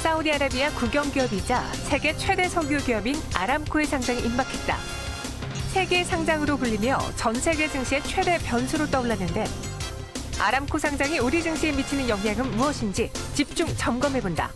사우디아라비아 국영기업이자 세계 최대 석유 기업인 아람코의 상장이 임박했다. 세계 상장으로 불리며 전 세계 증시의 최대 변수로 떠올랐는데 아람코 상장이 우리 증시에 미치는 영향은 무엇인지 집중 점검해본다.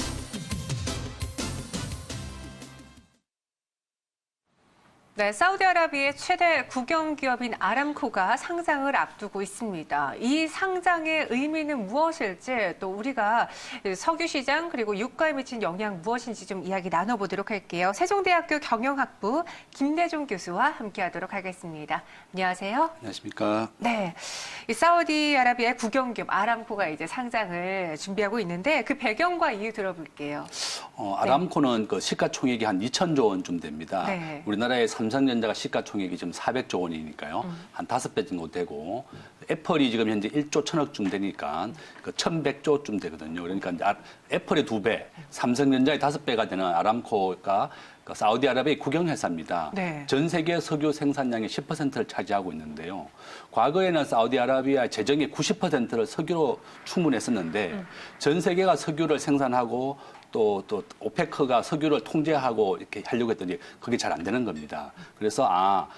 네, 사우디아라비아의 최대 국영기업인 아람코가 상장을 앞두고 있습니다. 이 상장의 의미는 무엇일지 또 우리가 석유 시장 그리고 유가에 미친 영향 무엇인지 좀 이야기 나눠보도록 할게요. 세종대학교 경영학부 김대중 교수와 함께하도록 하겠습니다. 안녕하세요. 안녕하십니까. 네, 이 사우디아라비아의 국영기업 아람코가 이제 상장을 준비하고 있는데 그 배경과 이유 들어볼게요. 아람코는 그 시가총액이 한 2천조 원쯤 됩니다. 네. 우리나라의 삼성전자가 시가총액이 지금 400조 원이니까요. 한 5배 정도 되고 애플이 지금 현재 1조 1천억쯤 되니까 그 1,100조쯤 되거든요. 그러니까 이제 애플의 2배, 삼성전자의 5배가 되는 아람코가 그 사우디아라비아의 국영회사입니다. 네. 전 세계 석유 생산량의 10%를 차지하고 있는데요. 과거에는 사우디아라비아 재정의 90%를 석유로 충분했었는데 전 세계가 석유를 생산하고 또 오페크가 석유를 통제하고 이렇게 하려고 했더니 그게 잘 안 되는 겁니다. 그래서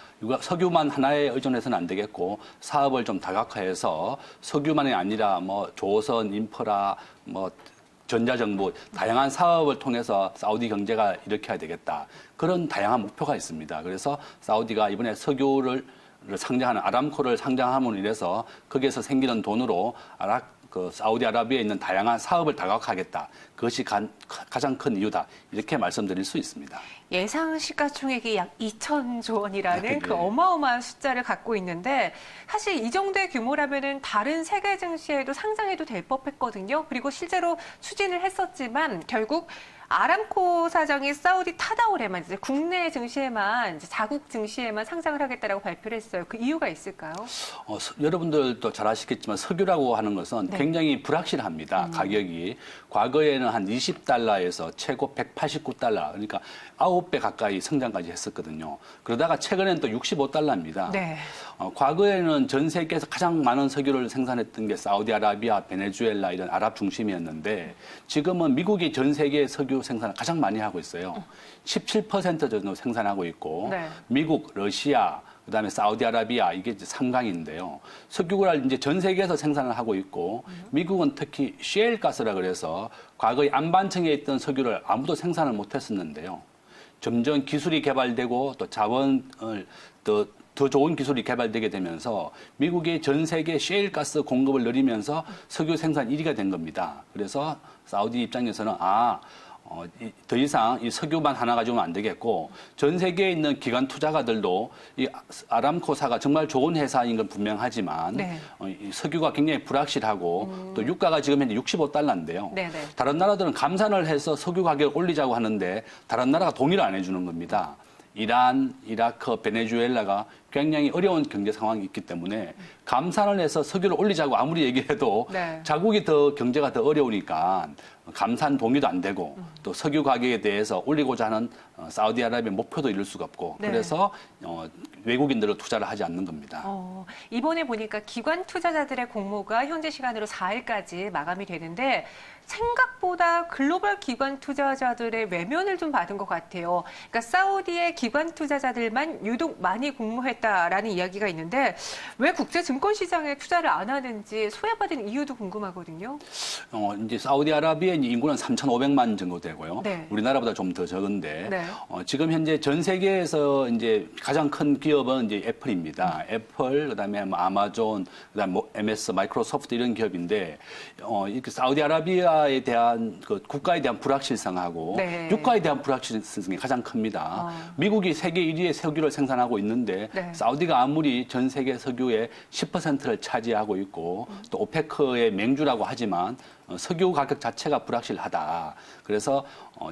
석유만 하나에 의존해서는 안 되겠고 사업을 좀 다각화해서 석유만이 아니라 뭐 조선, 인프라, 뭐 전자정부 다양한 사업을 통해서 사우디 경제가 일으켜야 되겠다. 그런 다양한 목표가 있습니다. 그래서 사우디가 이번에 석유를 상장하는 아람코를 상장함으로 인해서 거기에서 생기는 돈으로 사우디아라비아에 있는 다양한 사업을 다각화하겠다. 그것이 가장 큰 이유다. 이렇게 말씀드릴 수 있습니다. 예상 시가총액이 약 2천조 원이라는 네. 그 어마어마한 숫자를 갖고 있는데 사실 이 정도의 규모라면은 다른 세계 증시에도 상장해도 될 법했거든요. 그리고 실제로 추진을 했었지만 결국 아람코 사장이 사우디 타다올에만 이제 국내 증시에만 이제 자국 증시에만 상장을 하겠다라고 발표를 했어요. 그 이유가 있을까요? 여러분들도 잘 아시겠지만 석유라고 하는 것은 네. 굉장히 불확실합니다. 가격이 과거에는 한 20달러에서 최고 189달러 그러니까 9배 가까이 성장까지 했었거든요. 그러다가 최근에는 또 65달러입니다. 네. 과거에는 전 세계에서 가장 많은 석유를 생산했던 게 사우디아라비아, 베네수엘라 이런 아랍 중심이었는데 지금은 미국이 전 세계 석유 생산을 가장 많이 하고 있어요. 17% 정도 생산하고 있고 네. 미국, 러시아, 그다음에 사우디아라비아 이게 이제 3강인데요. 석유를 이제 전 세계에서 생산을 하고 있고 미국은 특히 셰일 가스라 그래서 과거에 안반층에 있던 석유를 아무도 생산을 못 했었는데요. 점점 기술이 개발되고 또 자원을 더 좋은 기술이 개발되게 되면서 미국이 전 세계 셰일 가스 공급을 늘리면서 석유 생산 1위가 된 겁니다. 그래서 사우디 입장에서는 더 이상 이 석유만 하나 가지고는 안 되겠고 전 세계에 있는 기관 투자가들도 이 아람코사가 정말 좋은 회사인 건 분명하지만 네. 이 석유가 굉장히 불확실하고 또 유가가 지금 현재 65달러인데요. 네네. 다른 나라들은 감산을 해서 석유 가격을 올리자고 하는데 다른 나라가 동의를 안 해주는 겁니다. 이란, 이라크, 베네수엘라가 굉장히 어려운 경제 상황이 있기 때문에 감산을 해서 석유를 올리자고 아무리 얘기해도 네. 자국이 경제가 더 어려우니까 감산 동의도 안 되고 또 석유 가격에 대해서 올리고자 하는 사우디아라비아 목표도 이룰 수가 없고 네. 그래서 외국인들을 투자를 하지 않는 겁니다. 이번에 보니까 기관 투자자들의 공모가 현재 시간으로 4일까지 마감이 되는데 생각보다 글로벌 기관 투자자들의 외면을 좀 받은 것 같아요. 그러니까 사우디의 기관 투자자들만 유독 많이 공모했다라는 이야기가 있는데 왜 국제 증권 시장에 투자를 안 하는지 소외받은 이유도 궁금하거든요. 이제 사우디아라비아의 인구는 3,500만 정도 되고요. 네. 우리나라보다 좀 더 적은데 네. 지금 현재 전 세계에서 이제 가장 큰 기업은 이제 애플입니다. 애플 그다음에 뭐 아마존 그다음에 뭐 MS 마이크로소프트 이런 기업인데 이렇게 사우디아라비아에 대한 그 국가에 대한 불확실성하고 네. 유가에 대한 불확실성이 가장 큽니다. 미국이 세계 1위의 석유를 생산하고 있는데 네. 사우디가 아무리 전 세계 석유의 10%를 차지하고 있고 또 오페크의 맹주라고 하지만 석유 가격 자체가 불확실하다. 그래서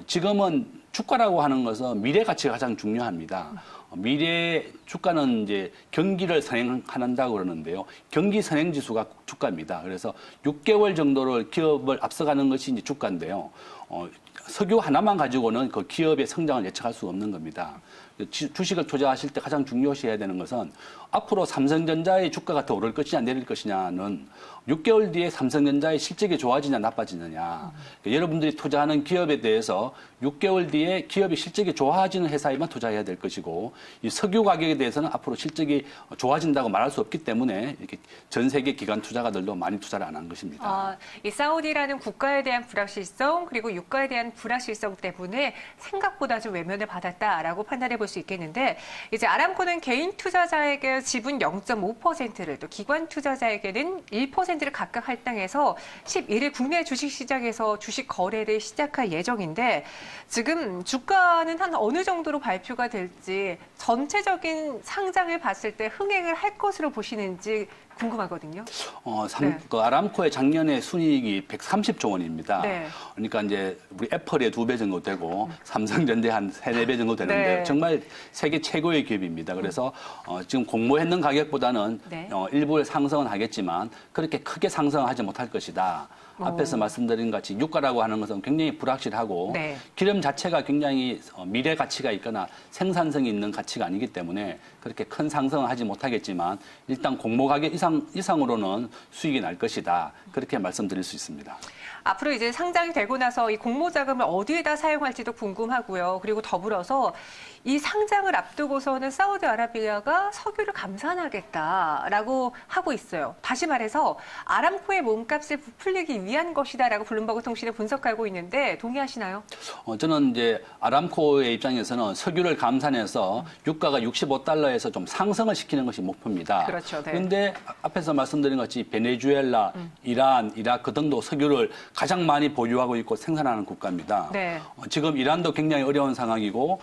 지금은 주가라고 하는 것은 미래 가치가 가장 중요합니다. 미래 주가는 이제 경기를 선행한다고 그러는데요. 경기 선행 지수가 주가입니다. 그래서 6개월 정도를 기업을 앞서가는 것이 이제 주가인데요. 석유 하나만 가지고는 그 기업의 성장을 예측할 수 없는 겁니다. 주식을 투자하실 때 가장 중요시해야 되는 것은 앞으로 삼성전자의 주가가 더 오를 것이냐 내릴 것이냐는 6개월 뒤에 삼성전자의 실적이 좋아지냐 나빠지느냐. 여러분들이 투자하는 기업에 대해서 6개월 뒤에 기업이 실적이 좋아지는 회사에만 투자해야 될 것이고 이 석유 가격에 대해서는 앞으로 실적이 좋아진다고 말할 수 없기 때문에 이렇게 전 세계 기관 투자가들도 많이 투자를 안 한 것입니다. 이 사우디라는 국가에 대한 불확실성 그리고 유가에 대한 불확실성 때문에 생각보다 좀 외면을 받았다라고 판단해 볼 수 있겠는데 이제 아람코는 개인 투자자에게 지분 0.5%를 또 기관 투자자에게는 1%를 각각 할당해서 11일 국내 주식시장에서 주식 거래를 시작할 예정인데 지금 주가는 한 어느 정도로 발표가 될지 전체적인 상장을 봤을 때 흥행을 할 것으로 보시는지 궁금하거든요. 네. 그 아람코의 작년에 순이익이 130조 원입니다. 네. 그러니까 이제 우리 애플의 2배 정도 되고 삼성전자 한 3, 4배 정도 되는데 네. 정말 세계 최고의 기업입니다. 그래서 지금 공모했는 가격보다는 네. 일부 상승은 하겠지만 그렇게 크게 상승하지 못할 것이다. 앞에서 말씀드린 것 같이 유가라고 하는 것은 굉장히 불확실하고 네. 기름 자체가 굉장히 미래 가치가 있거나 생산성이 있는 가치가 아니기 때문에 그렇게 큰 상승은 하지 못하겠지만 일단 공모 가격 이상으로는 수익이 날 것이다. 그렇게 말씀드릴 수 있습니다. 앞으로 이제 상장이 되고 나서 이 공모 자금을 어디에다 사용할지도 궁금하고요. 그리고 더불어서 이 상장을 앞두고서는 사우디아라비아가 석유를 감산하겠다라고 하고 있어요. 다시 말해서 아람코의 몸값을 부풀리기 위한 것이다라고 블룸버그 통신이 분석하고 있는데 동의하시나요? 저는 이제 아람코의 입장에서는 석유를 감산해서 유가가 65달러에서 좀 상승을 시키는 것이 목표입니다. 그렇죠. 네. 그런데 앞에서 말씀드린 것 같이 베네수엘라, 이란, 이라크 등도 석유를 가장 많이 보유하고 있고 생산하는 국가입니다. 네. 지금 이란도 굉장히 어려운 상황이고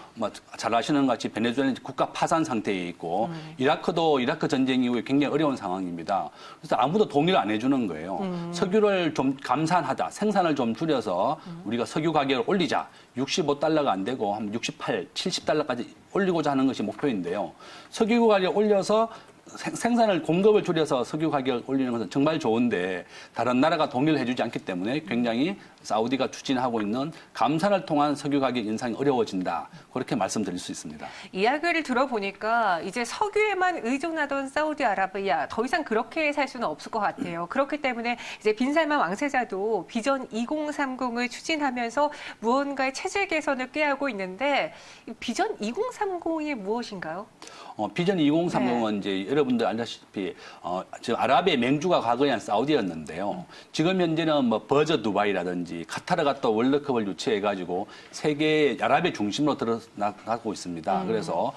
잘 아시는 것 같이 베네수엘라는 국가 파산 상태에 있고 이라크도 이라크 전쟁 이후에 굉장히 어려운 상황입니다. 그래서 아무도 동의를 안 해주는 거예요. 석유를 좀 감산하자, 생산을 좀 줄여서 우리가 석유 가격을 올리자. 65달러가 안 되고 한 68, 70달러까지 올리고자 하는 것이 목표인데요. 석유 가격을 올려서 생산을 공급을 줄여서 석유 가격을 올리는 것은 정말 좋은데 다른 나라가 동의를 해주지 않기 때문에 굉장히 사우디가 추진하고 있는 감산을 통한 석유 가격 인상이 어려워진다. 그렇게 말씀드릴 수 있습니다. 이야기를 들어보니까 이제 석유에만 의존하던 사우디아라비아 더 이상 그렇게 살 수는 없을 것 같아요. 그렇기 때문에 이제 빈살만 왕세자도 비전 2030을 추진하면서 무언가의 체질 개선을 꾀하고 있는데 비전 2030이 무엇인가요? 비전 2030은 이제 여러분들 알다시피 지금 아랍의 맹주가 과거에는 사우디였는데요. 지금 현재는 뭐 버저 두바이라든지 카타르가 또 월드컵을 유치해가지고 세계 아랍의 중심으로 들어나가고 있습니다. 그래서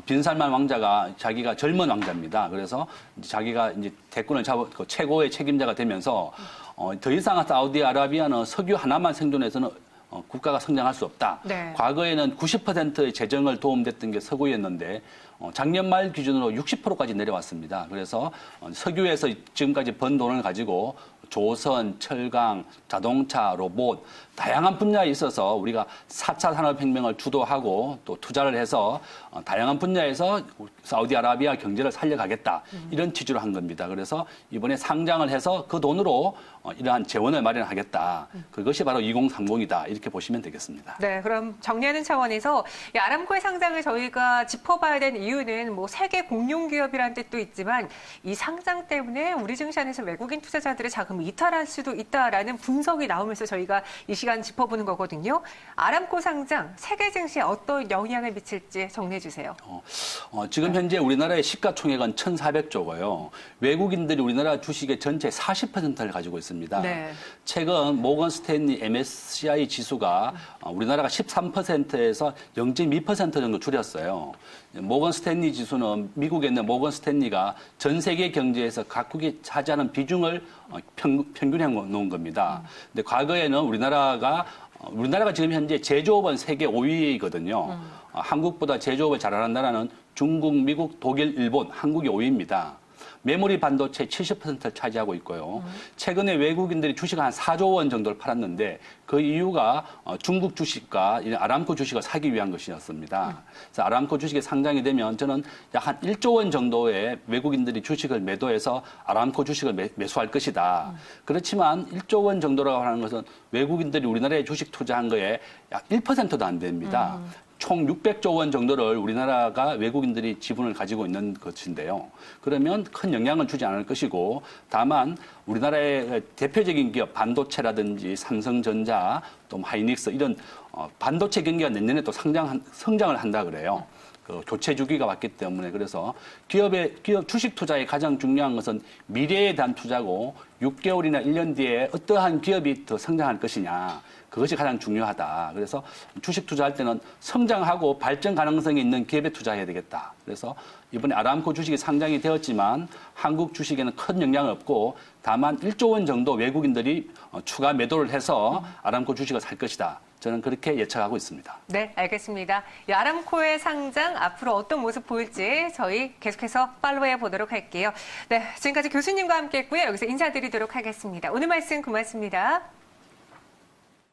빈살만 왕자가 자기가 젊은 왕자입니다. 그래서 자기가 이제 대권을 잡은 그 최고의 책임자가 되면서 더 이상 사우디아라비아는 석유 하나만 생존해서는 국가가 성장할 수 없다. 네. 과거에는 90%의 재정을 도움됐던 게 석유였는데 작년 말 기준으로 60%까지 내려왔습니다. 그래서 석유에서 지금까지 번 돈을 가지고 조선, 철강, 자동차, 로봇 다양한 분야에 있어서 우리가 4차 산업혁명을 주도하고 또 투자를 해서 다양한 분야에서 사우디아라비아 경제를 살려가겠다. 이런 취지로 한 겁니다. 그래서 이번에 상장을 해서 그 돈으로 이러한 재원을 마련하겠다. 그것이 바로 2030이다. 이렇게 보시면 되겠습니다. 네, 그럼 정리하는 차원에서 이 아람코의 상장을 저희가 짚어봐야 된 이유는 뭐 세계 공룡 기업이라는 뜻도 있지만 이 상장 때문에 우리 증시안에서 외국인 투자자들의 자금이 이탈할 수도 있다라는 분석이 나오면서 저희가 이 시간 짚어보는 거거든요. 아람코 상장 세계 증시에 어떤 영향을 미칠지 정리해 주세요. 지금 현재 우리나라의 시가총액은 1,400조고요. 외국인들이 우리나라 주식의 전체 40%를 가지고 있습니다. 네. 최근 모건 스탠리 MSCI 지수가 우리나라가 13%에서 0.2% 정도 줄였어요. 모건 스탠리 지수는 미국에 있는 모건 스탠리가 전 세계 경제에서 각국이 차지하는 비중을 평균해 놓은 겁니다. 근데 과거에는 우리나라가 지금 현재 제조업은 세계 5위거든요. 한국보다 제조업을 잘하는 나라는 중국, 미국, 독일, 일본, 한국이 5위입니다. 메모리 반도체 70%를 차지하고 있고요. 최근에 외국인들이 주식을 한 4조 원 정도를 팔았는데 그 이유가 중국 주식과 아람코 주식을 사기 위한 것이었습니다. 그래서 아람코 주식이 상장이 되면 저는 약 한 1조 원 정도의 외국인들이 주식을 매도해서 아람코 주식을 매수할 것이다. 그렇지만 1조 원 정도라고 하는 것은 외국인들이 우리나라에 주식 투자한 거에 약 1%도 안 됩니다. 총 600조 원 정도를 우리나라가 외국인들이 지분을 가지고 있는 것인데요. 그러면 큰 영향을 주지 않을 것이고 다만 우리나라의 대표적인 기업 반도체라든지 삼성전자 또 하이닉스 이런 반도체 경기가 내년에 또 성장을 한다 그래요. 그 교체 주기가 왔기 때문에 그래서 기업 주식 투자의 가장 중요한 것은 미래에 대한 투자고 6개월이나 1년 뒤에 어떠한 기업이 더 성장할 것이냐 그것이 가장 중요하다. 그래서 주식 투자할 때는 성장하고 발전 가능성이 있는 기업에 투자해야 되겠다. 그래서 이번에 아람코 주식이 상장이 되었지만 한국 주식에는 큰 영향은 없고 다만 1조 원 정도 외국인들이 추가 매도를 해서 아람코 주식을 살 것이다. 저는 그렇게 예측하고 있습니다. 네, 알겠습니다. 이 아람코의 상장 앞으로 어떤 모습 보일지 저희 계속해서 팔로우해 보도록 할게요. 네, 지금까지 교수님과 함께했고요. 여기서 인사드리도록 하겠습니다. 오늘 말씀 고맙습니다.